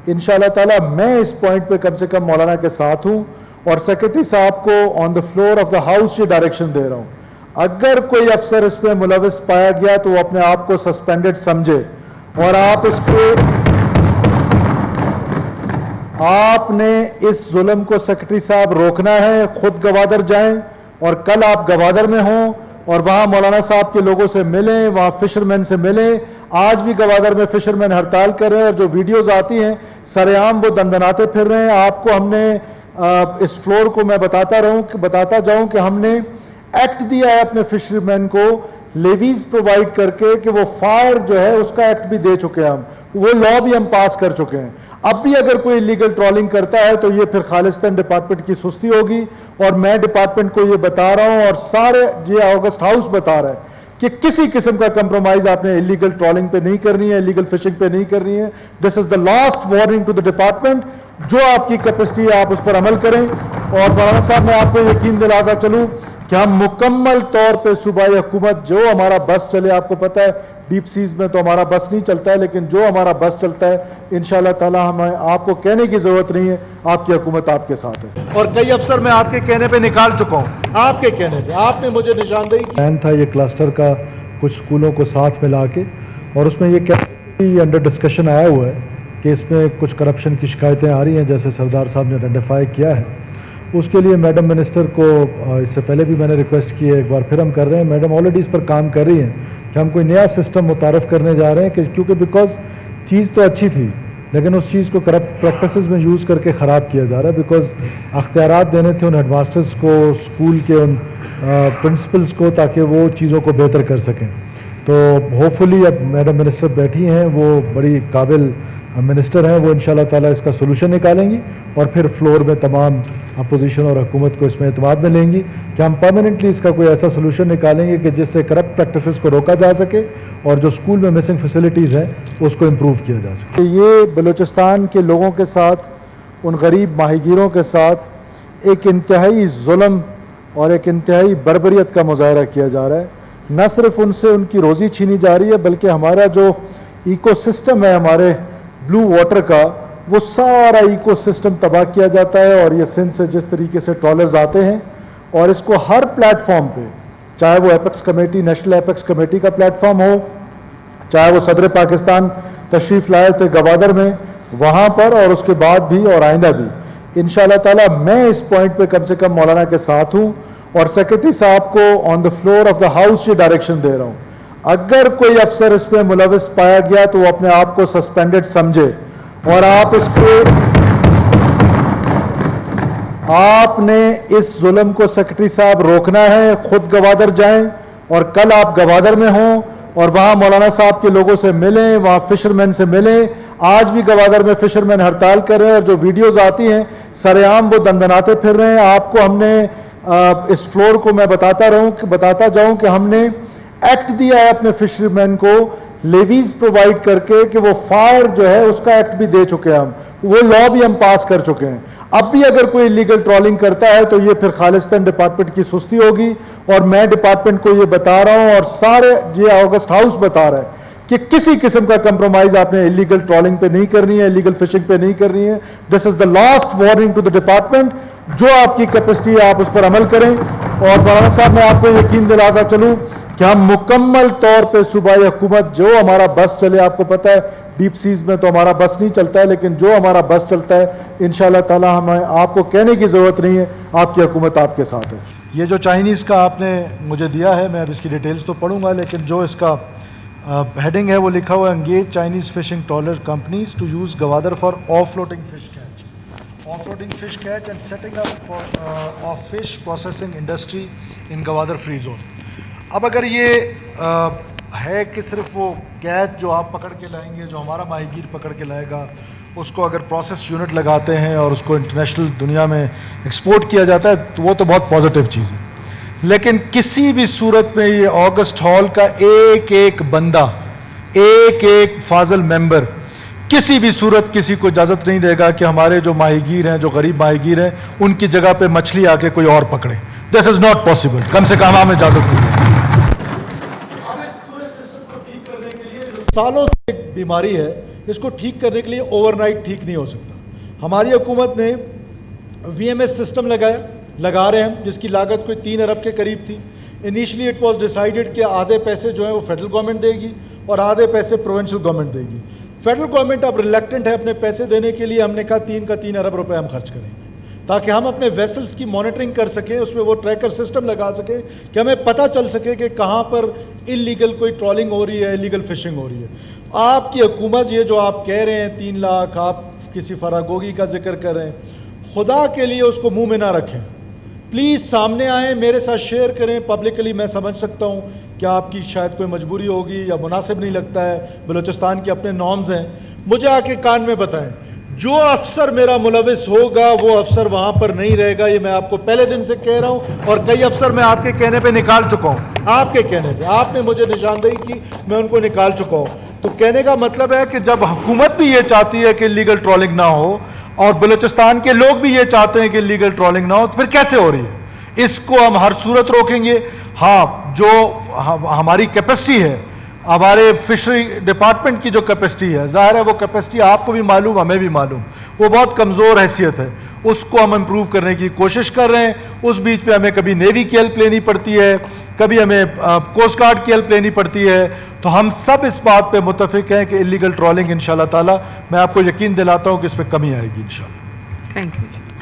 इंशाल्लाह ताला मैं इस पॉइंट पे कम से कम मौलाना के साथ हूँ और सेक्रेटरी साहब को on the floor of the house ये डायरेक्शन दे रहा हूँ। अगर कोई अफसर इस पे मुलविस पाया गया तो वो अपने आप को सस्पेंडेड समझे और आपने इस जुल्म को सेक्रेटरी साहब रोकना है। खुद गवादर जाएं और कल आप गवादर में हों और वहाँ मौलाना साहब के लोगों से मिलें, वहाँ फिशरमैन से मिलें। आज भी गवादर में फिशरमैन हड़ताल कर रहे हैं और जो वीडियोज़ आती हैं सरेआम वो दंदनाते फिर रहे हैं। आपको हमने इस फ्लोर को मैं बताता जाऊं कि हमने एक्ट दिया है अपने फिशरमैन को लेवीज प्रोवाइड करके कि वो फायर जो है उसका एक्ट भी दे चुके हैं हम, वो लॉ भी हम पास कर चुके हैं। अब भी अगर कोई इलीगल ट्रॉलिंग करता है तो ये फिर खालिस्तान डिपार्टमेंट की सुस्ती होगी और मैं डिपार्टमेंट को ये बता रहा हूं और सारे ये ऑगस्ट हाउस बता रहा है कि किसी किस्म का कंप्रोमाइज आपने इलीगल ट्रॉलिंग पे नहीं करनी है, इलीगल फिशिंग पे नहीं करनी है। This is the last warning to the department. जो आपकी कैपेसिटी है आप उस पर अमल करें। और मौलाना साहब मैं आपको यकीन दिलाता चलूं कि हम मुकम्मल तौर पे सूबाई हुकूमत जो हमारा बस चले, आपको पता है डीप सीज में तो हमारा बस नहीं चलता है, लेकिन जो हमारा बस चलता है इंशाल्लाह ताला हमें आपको कहने की जरूरत नहीं है, आपकी हुकूमत आपके साथ है। और कई अफसर मैं आपके कहने पे निकाल चुका हूँ, आपके कहने पे आपने मुझे निशानदेही की। प्लान था ये क्लस्टर का कुछ स्कूलों को साथ मिला के, और उसमें ये अंडर डिस्कशन आया हुआ है कि इसमें कुछ करप्शन की शिकायतें आ रही हैं, जैसे सरदार साहब ने आइडेंटिफाई किया है। उसके लिए मैडम मिनिस्टर को इससे पहले भी मैंने रिक्वेस्ट की है, एक बार फिर हम कर रहे हैं। मैडम ऑलरेडी इस पर काम कर रही हैं कि हम कोई नया सिस्टम मुतारफ़ करने जा रहे हैं कि क्योंकि बिकॉज चीज़ तो अच्छी थी लेकिन उस चीज़ को करप्ट प्रैक्टिसेस में यूज़ करके ख़राब किया जा रहा है। बिकॉज अख्तियारात देने थे उन हेडमास्टर्स को, स्कूल के उन प्रिंसिपल्स को, ताकि वो चीज़ों को बेहतर कर सकें। तो होपफुली अब मैडम मिनिस्टर बैठी हैं, वो बड़ी काबिल मिनिस्टर हैं, वो इंशाल्लाह ताला इसका सोल्यूशन निकालेंगी और फिर फ्लोर में तमाम अपोजिशन और हुकूमत को इसमें एतमाद में लेंगी कि हम परमानेंटली इसका कोई ऐसा सोल्यूशन निकालेंगे कि जिससे करप्ट प्रैक्टिसेस को रोका जा सके और जो स्कूल में मिसिंग फैसिलिटीज़ हैं उसको इम्प्रूव किया जा सके। ये बलूचिस्तान के लोगों के साथ, उन गरीब माहीगीरों के साथ एक इंतहाई जुल्म और एक इंतहाई बर्बरियत का मुजाहरा किया जा रहा है। न सिर्फ उनसे उनकी रोज़ी छीनी जा रही है बल्कि हमारा जो इकोसिस्टम है हमारे ब्लू वाटर का, वो सारा इकोसिस्टम तबाह किया जाता है। और ये सिंध से जिस तरीके से ट्रॉलर्स आते हैं और इसको हर प्लेटफॉर्म पे, चाहे वो apex committee, national apex committee का प्लेटफॉर्म हो, चाहे वो सदर पाकिस्तान तशरीफ़ लाए थे गवादर में, वहाँ पर और उसके बाद भी और आइंदा भी इंशाल्लाह ताला मैं इस पॉइंट पे कम से कम मौलाना के साथ हूँ और सेक्रेटरी साहब को on the floor of the house ये डायरेक्शन दे रहा हूँ। अगर कोई अफसर इस पे मुलविस पाया गया तो वो अपने आप को सस्पेंडेड समझे और आपने इस जुल्म को सेक्रेटरी साहब रोकना है। खुद गवादर जाएं और कल आप गवादर में हों और वहाँ मौलाना साहब के लोगों से मिलें, वहाँ फिशरमैन से मिलें। आज भी गवादर में फिशरमैन हड़ताल कर रहे हैं और जो वीडियोज़ आती हैं सरेआम वो दंदनाते फिर रहे हैं। आपको हमने इस फ्लोर को मैं बताता जाऊं कि हमने एक्ट दिया है अपने फिशरमैन को लेवीज प्रोवाइड करके कि वो फायर जो है उसका एक्ट भी दे चुके हैं हम, वो लॉ भी हम पास कर चुके हैं। अब भी अगर कोई इलीगल ट्रॉलिंग करता है तो ये फिर खालिस्तान डिपार्टमेंट की सुस्ती होगी और मैं डिपार्टमेंट को ये बता रहा हूं और सारे ये ऑगस्ट हाउस बता रहा है कि किसी किस्म का कंप्रोमाइज आपने इलीगल ट्रॉलिंग पे नहीं करनी है, इलीगल फिशिंग पे नहीं करनी है। This is the last warning to the department. जो आपकी कैपेसिटी है आप उस पर अमल करें। और मौलाना साहब मैं आपको यकीन दिलाता चलूं कि हम मुकम्मल तौर पे सूबाई हुकूमत जो हमारा बस चले, आपको पता है डीप सीज में तो हमारा बस नहीं चलता है, लेकिन जो हमारा बस चलता है इंशाल्लाह ताला हमें आपको कहने की ज़रूरत नहीं है, आपकी हुकूमत आपके साथ है। ये जो चाइनीज़ का आपने मुझे दिया है, मैं अब इसकी डिटेल्स तो पढ़ूंगा, लेकिन जो इसका हेडिंग है वो लिखा हुआ है engage Chinese fishing trawler companies to use Gwadar for off floating fish catch, offloading fish catch and setting up of fish processing industry in Gwadar free zone. अब अगर ये है कि सिर्फ वो कैच जो आप पकड़ के लाएंगे, जो हमारा माहीगीर पकड़ के लाएगा, उसको अगर प्रोसेस यूनिट लगाते हैं और उसको इंटरनेशनल दुनिया में एक्सपोर्ट किया जाता है तो वो तो बहुत पॉजिटिव चीज़ है। लेकिन किसी भी सूरत में ये ऑगस्ट हॉल का एक एक बंदा, एक एक फाजिल मेंबर किसी भी सूरत किसी को इजाज़त नहीं देगा कि हमारे जो माहीगीर हैं, जो गरीब माहीगीर हैं, उनकी जगह पे मछली आके कोई और पकड़े। दिस इज़ नॉट पॉसिबल, कम से कम हमें इजाज़त नहीं है। सालों से एक बीमारी है, اس کو ٹھیک کرنے کے لیے اوور نائٹ ٹھیک نہیں ہو سکتا. ہماری حکومت نے VMS سسٹم لگا رہے ہیں جس کی لاگت کوئی 3 ارب کے قریب تھی. انیشلی اٹ واز ڈیسائیڈڈ کہ آدھے پیسے جو ہیں وہ فیڈرل گورنمنٹ دے گی اور آدھے پیسے پروونشل گورنمنٹ دے گی. فیڈرل گورنمنٹ اب ریلیکٹنٹ ہے اپنے پیسے دینے کے لیے. ہم نے کہا 3 ارب روپے ہم خرچ کریں گے تاکہ ہم اپنے ویسلز کی مانیٹرنگ کر سکیں, اس میں وہ ٹریکر سسٹم لگا سکیں کہ ہمیں پتہ چل سکے کہ کہاں پر انلیگل کوئی ٹرالنگ ہو رہی ہے, انلیگل فشنگ ہو رہی ہے. آپ کی حکومت یہ جو آپ کہہ رہے ہیں 3 لاکھ, آپ کسی فراگوگی کا ذکر کر رہے ہیں, خدا کے لیے اس کو منہ میں نہ رکھیں. پلیز سامنے آئیں, میرے ساتھ شیئر کریں پبلکلی. میں سمجھ سکتا ہوں کہ آپ کی شاید کوئی مجبوری ہوگی یا مناسب نہیں لگتا ہے, بلوچستان کے اپنے نارمز ہیں. مجھے آ کے کان میں بتائیں, جو افسر میرا ملوث ہوگا وہ افسر وہاں پر نہیں رہے گا. یہ میں آپ کو پہلے دن سے کہہ رہا ہوں, اور کئی افسر میں آپ کے کہنے پہ نکال چکا ہوں. آپ کے کہنے پہ آپ نے مجھے نشاندہی کی, میں ان کو نکال چکا ہوں. تو کہنے کا مطلب ہے کہ جب حکومت بھی یہ چاہتی ہے کہ لیگل ٹرالنگ نہ ہو اور بلوچستان کے لوگ بھی یہ چاہتے ہیں کہ لیگل ٹرالنگ نہ ہو, تو پھر کیسے ہو رہی ہے؟ اس کو ہم ہر صورت روکیں گے. ہاں, جو ہماری کیپیسٹی ہے, ہمارے فشری ڈپارٹمنٹ کی جو کیپیسٹی ہے, ظاہر ہے وہ کیپیسٹی آپ کو بھی معلوم, ہمیں بھی معلوم, وہ بہت کمزور حیثیت ہے. اس کو ہم امپروو کرنے کی کوشش کر رہے ہیں. اس بیچ پہ ہمیں کبھی نیوی کی ہیلپ لینی پڑتی ہے, کبھی ہمیں کوسٹ گارڈ کی ہیلپ لینی پڑتی ہے. تو ہم سب اس بات پہ متفق ہیں کہ انلیگل ٹرالنگ انشاءاللہ تعالی, میں آپ کو یقین دلاتا ہوں کہ اس پہ کمی آئے گی انشاءاللہ. Thank you.